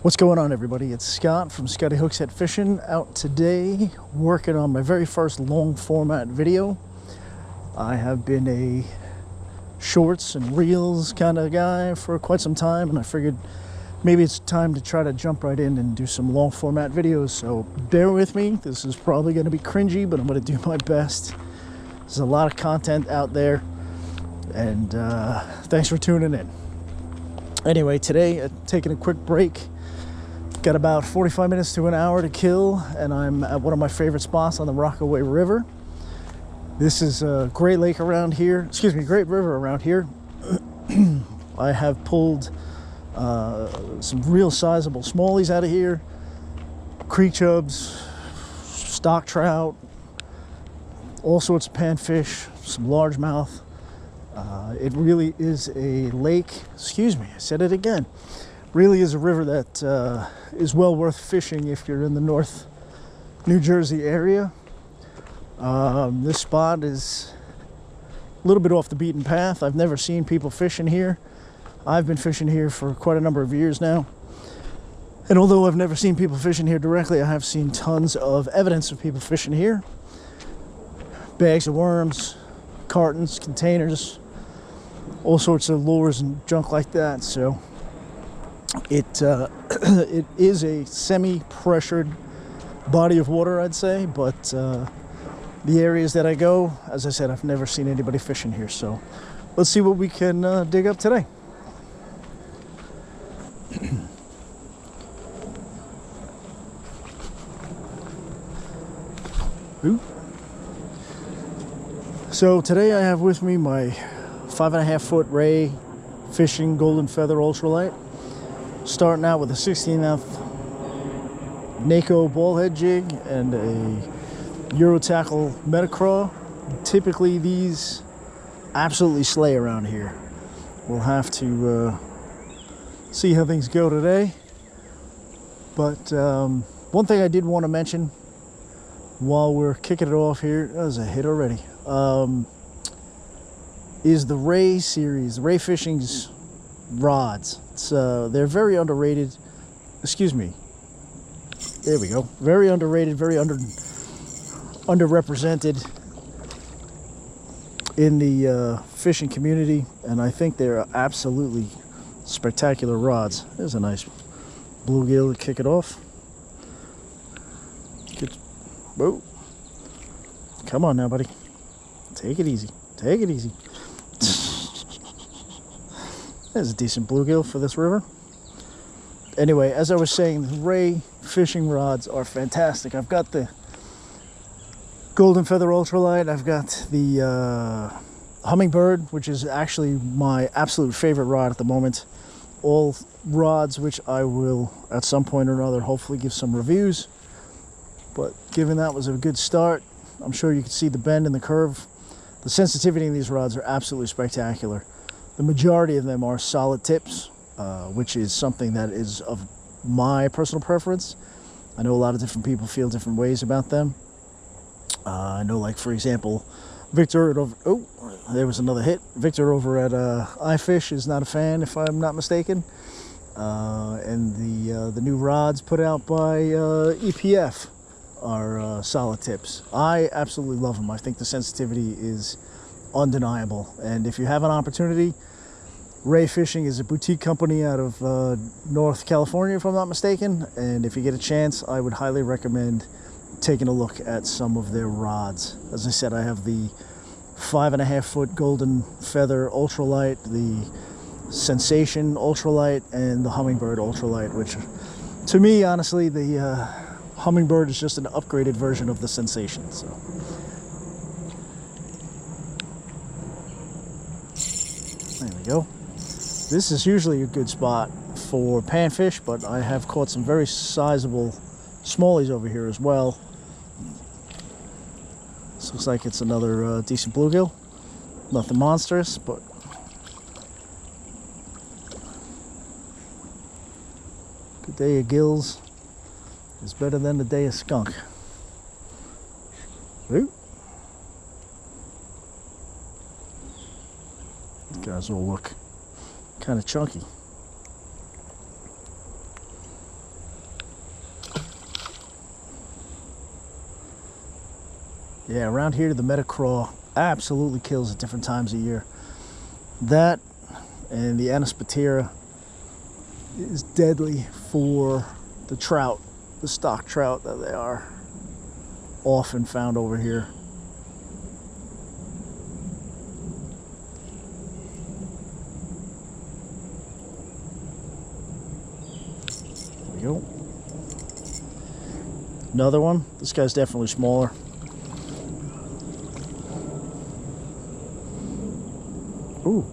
What's going on, everybody? It's Scott from Scotty Hookset Fishing, out today working on my very first long format video. I have been a shorts and reels kind of guy for quite some time, and I figured maybe it's time to try to jump right in and do some long format videos. So bear with me. This is probably going to be cringy, but I'm going to do my best. There's a lot of content out there, and thanks for tuning in. Anyway, today taking a quick break. Got about 45 minutes to an hour to kill, and I'm at one of my favorite spots on the Rockaway River. This is a great lake around here, great river around here. I have pulled some real sizable smallies out of here, creek chubs, stock trout, all sorts of panfish, some largemouth. It really is a lake, I said it again. Really is a river that is well worth fishing if you're in the North New Jersey area. This spot is a little bit off the beaten path. I've never seen people fishing here. I've been fishing here for quite a number of years now. And although I've never seen people fishing here directly, I have seen tons of evidence of people fishing here. Bags of worms, cartons, containers, all sorts of lures and junk like that. So it is a semi-pressured body of water, I'd say, but the areas that I go, as I said, I've never seen anybody fishing here. So let's see what we can dig up today. Ooh. So today I have with me my 5.5 foot Ray Fishing Golden Feather Ultralight. Starting out with a 16-ounce NACO ball head jig and a Euro Tackle Metacraw. Typically these absolutely slay around here. We'll have to see how things go today. But one thing I did want to mention while we're kicking it off here, that was a hit already, is the Ray series, Ray Fishing's rods. They're very underrated. There we go. Very underrated, very underrepresented in the fishing community, and I think they're absolutely spectacular rods. There's a nice bluegill to kick it off. Whoa. Come on now, buddy. Take it easy. Take it easy. There's a decent bluegill for this river. Anyway, as I was saying, the Ray fishing rods are fantastic. I've got the Golden Feather Ultralight. I've got the Hummingbird, which is actually my absolute favorite rod at the moment. All rods which I will, at some point or another, hopefully give some reviews. But given that was a good start, I'm sure you can see the bend and the curve. The sensitivity in these rods are absolutely spectacular. The majority of them are solid tips, which is something that is of my personal preference. I know a lot of different people feel different ways about them. I know, like, for example, Victor, there was another hit. Victor over at iFish is not a fan, if I'm not mistaken. And the new rods put out by EPF are solid tips. I absolutely love them. I think the sensitivity is undeniable, and if you have an opportunity, Ray Fishing is a boutique company out of North California, if I'm not mistaken, and if you get a chance, I would highly recommend taking a look at some of their rods. As I said, I have the 5.5 foot Golden Feather Ultralight, the Sensation Ultralight, and the Hummingbird Ultralight, which to me, honestly, the Hummingbird is just an upgraded version of the Sensation. So there we go. This is usually a good spot for panfish, but I have caught some very sizable smallies over here as well. This looks like it's another decent bluegill. Nothing monstrous, but good day of gills is better than the day of skunk. Ooh. These guys all look kind of chunky. Yeah, around here the meadow craw absolutely kills at different times of year. That and the Anaspatera is deadly for the trout, the stock trout that they are often found over here. There we go. Another one. This guy's definitely smaller. Ooh.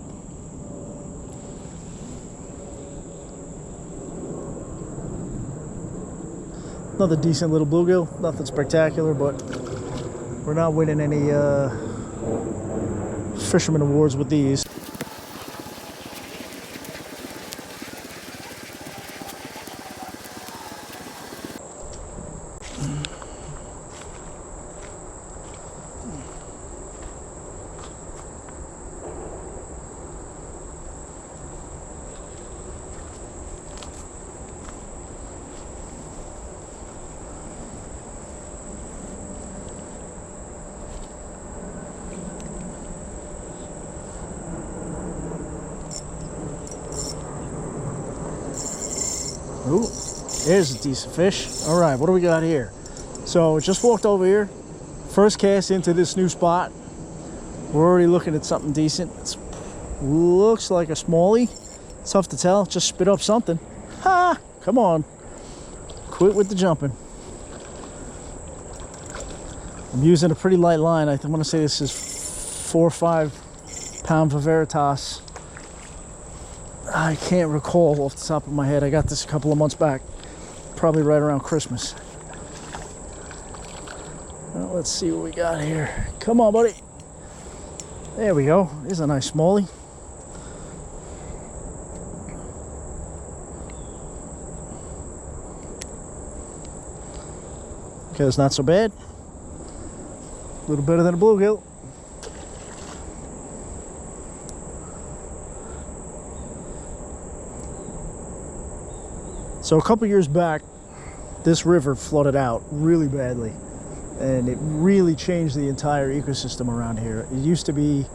Another decent little bluegill. Nothing spectacular, but we're not winning any fisherman awards with these. Ooh, there's a decent fish. All right, what do we got here? So just walked over here. First cast into this new spot. We're already looking at something decent. It looks like a Smallie. It's tough to tell. Just spit up something. Ha! Come on. Quit with the jumping. I'm using a pretty light line. I want to say this is 4 or 5 pound for Veritas. I can't recall off the top of my head. I got this a couple of months back, probably right around Christmas. Well, let's see what we got here. Come on, buddy. There we go. There's a nice Smallie. Okay, it's not so bad. A little better than a bluegill. So a couple years back, this river flooded out really badly, and it really changed the entire ecosystem around here. It used to be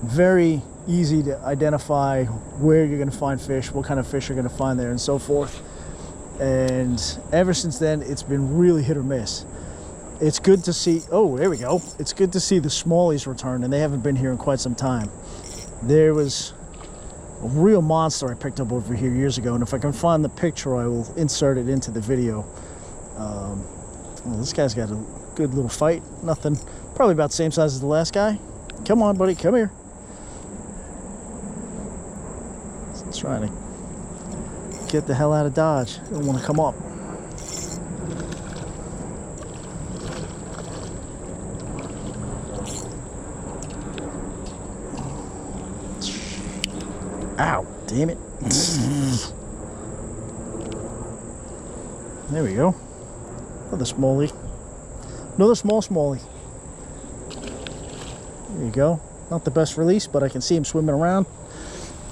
very easy to identify where you're going to find fish, what kind of fish you're going to find there, and so forth. And ever since then, it's been really hit or miss. It's good to see, oh, there we go. It's good to see the Smallies return, and they haven't been here in quite some time. There was a real monster I picked up over here years ago, and if I can find the picture, I will insert it into the video. Well, this guy's got a good little fight. Nothing, probably about the same size as the last guy. Come on, buddy, come here. He's trying to get the hell out of Dodge. He don't want to come up. Ow, damn it. There we go. Another Smallie. Another small Smallie. There you go. Not the best release, but I can see him swimming around.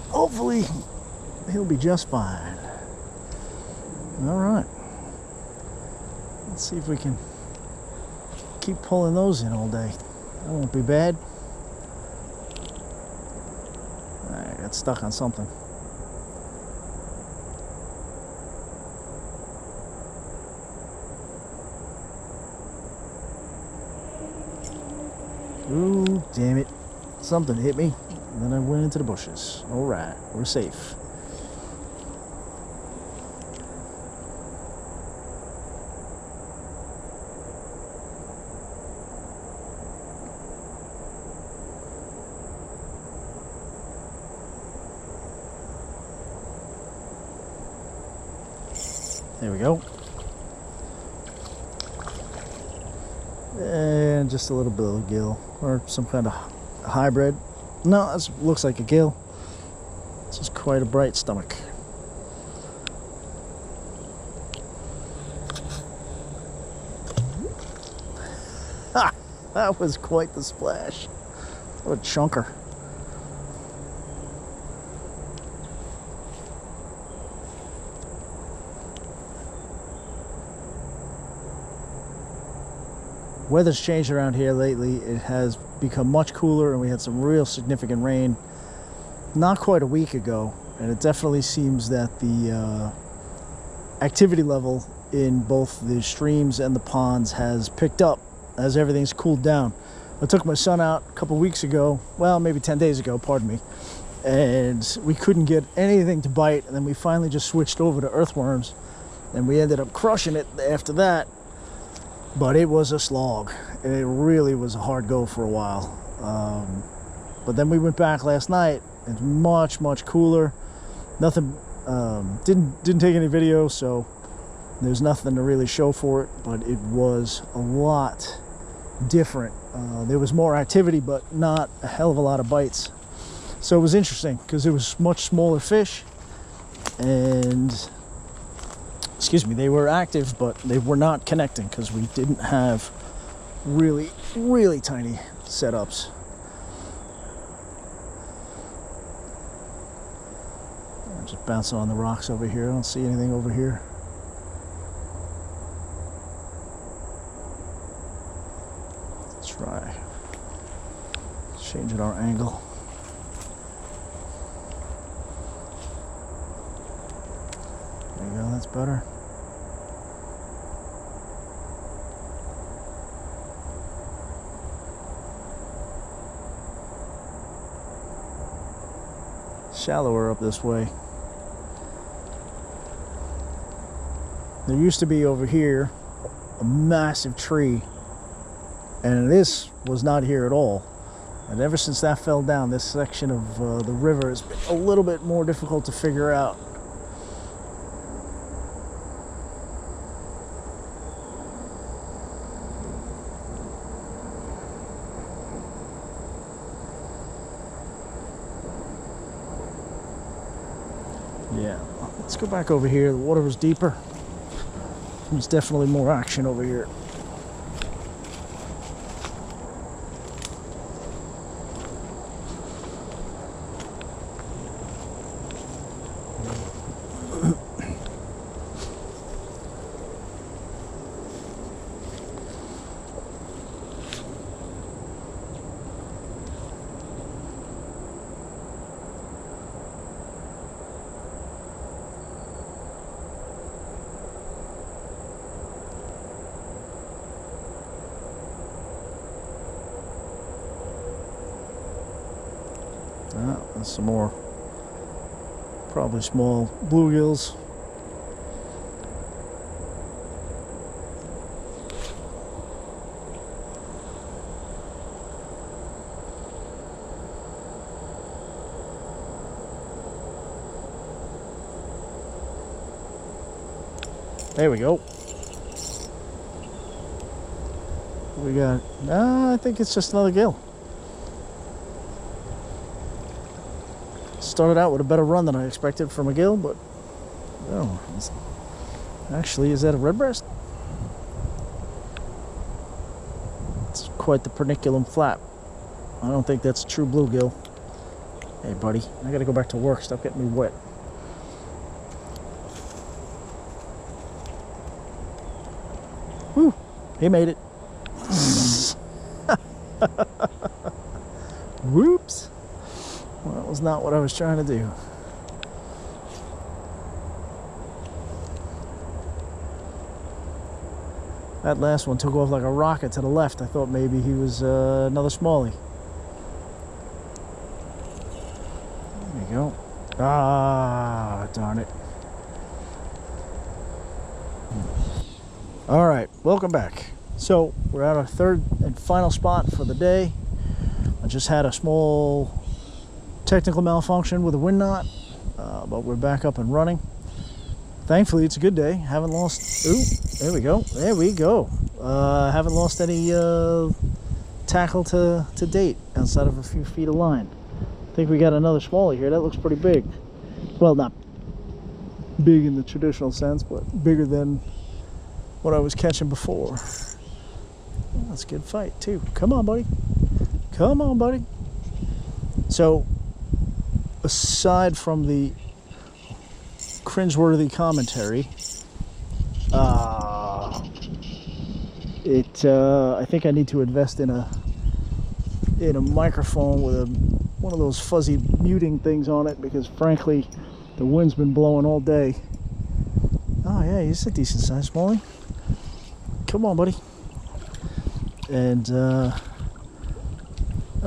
Hopefully, he'll be just fine. All right. Let's see if we can keep pulling those in all day. That won't be bad. I got stuck on something. Ooh, damn it. Something hit me, and then I went into the bushes. All right, we're safe. There we go. And just a little bit of a gill, or some kind of hybrid. No, this looks like a gill. It's just quite a bright stomach. Ha! That was quite the splash. What a chunker. Weather's changed around here lately. It has become much cooler, and we had some real significant rain not quite a week ago, and it definitely seems that the activity level in both the streams and the ponds has picked up as everything's cooled down. I took my son out a couple weeks ago, well, maybe 10 days ago, pardon me, and we couldn't get anything to bite, and then we finally just switched over to earthworms, and we ended up crushing it after that. But it was a slog. It really was a hard go for a while. But then we went back last night. It's much cooler. Nothing, didn't take any video, so there's nothing to really show for it, but it was a lot different. There was more activity, but not a hell of a lot of bites. So it was interesting because it was much smaller fish, and excuse me, they were active, but they were not connecting because we didn't have really tiny setups. I'm just bouncing on the rocks over here. I don't see anything over here. Let's try changing our angle. There you go, that's better. Shallower up this way. There used to be over here a massive tree, and this was not here at all. And ever since that fell down, this section of the river has been a little bit more difficult to figure out. Yeah, let's go back over here. The water was deeper. There's definitely more action over here. There's some more, probably small bluegills. There we go. We got, I think it's just another gill. Started out with a better run than I expected from a gill, but oh, actually, is that a redbreast? It's quite the perniculum flap. I don't think that's a true bluegill. Hey, buddy, I gotta go back to work. Stop getting me wet. Whew, he made it. Whoops. Well, that was not what I was trying to do. That last one took off like a rocket to the left. I thought maybe he was another Smallie. There you go. Ah, darn it. All right, welcome back. So we're at our third and final spot for the day. I just had a small technical malfunction with a wind knot, but we're back up and running. Thankfully, it's a good day. Haven't lost. Ooh, there we go. There we go. Haven't lost any tackle to date outside of a few feet of line. I think we got another Smallie here. That looks pretty big. Well, not big in the traditional sense, but bigger than what I was catching before. That's a good fight too. Come on, buddy. Come on, buddy. So, aside from the cringeworthy commentary, I think I need to invest in a microphone with one of those fuzzy muting things on it, because frankly the wind's been blowing all day. Oh yeah, he's a decent size Smallie. Come on, buddy. And oh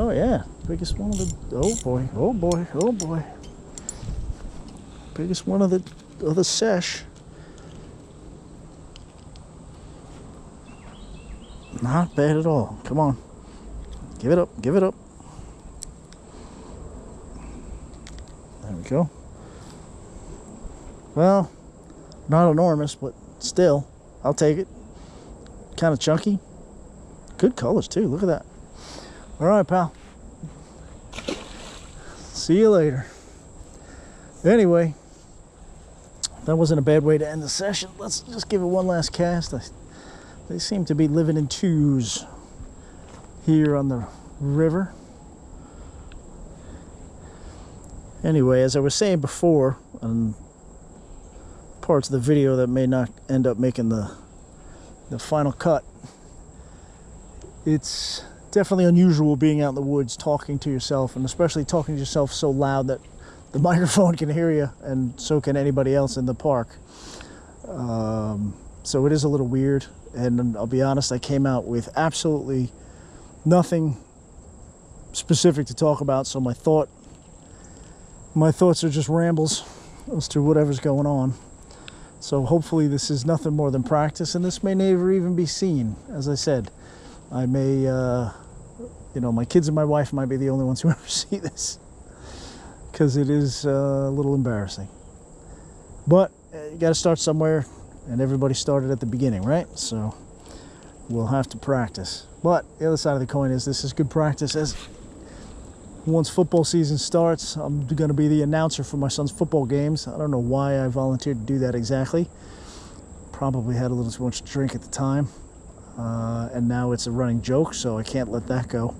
yeah, biggest one of the, oh boy, oh boy, oh boy, biggest one of the sesh. Not bad at all. Come on, give it up, give it up. There we go. Well, not enormous, but still, I'll take it. Kind of chunky. Good colors too, look at that. All right, pal. See you later. Anyway, that wasn't a bad way to end the session. Let's just give it one last cast. They seem to be living in twos here on the river. Anyway, as I was saying before, on parts of the video that may not end up making the final cut, it's definitely unusual being out in the woods talking to yourself, and especially talking to yourself so loud that the microphone can hear you, and so can anybody else in the park. So it is a little weird, and I'll be honest, I came out with absolutely nothing specific to talk about, so my thoughts are just rambles as to whatever's going on. So hopefully this is nothing more than practice, and this may never even be seen. As I said, I may, you know, my kids and my wife might be the only ones who ever see this, because it is a little embarrassing. But you got to start somewhere, and everybody started at the beginning, right? So we'll have to practice. But the other side of the coin is this is good practice, as once football season starts, I'm going to be the announcer for my son's football games. I don't know why I volunteered to do that exactly. Probably had a little too much to drink at the time. And now it's a running joke, so I can't let that go.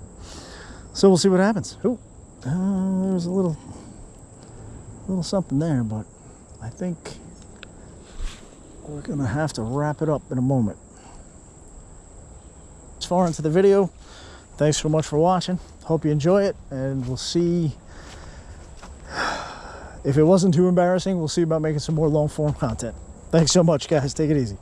So we'll see what happens. Ooh, there's a little something there, but I think we're going to have to wrap it up in a moment. As far into the video, thanks so much for watching. Hope you enjoy it, and we'll see. If it wasn't too embarrassing, we'll see about making some more long form content. Thanks so much, guys. Take it easy.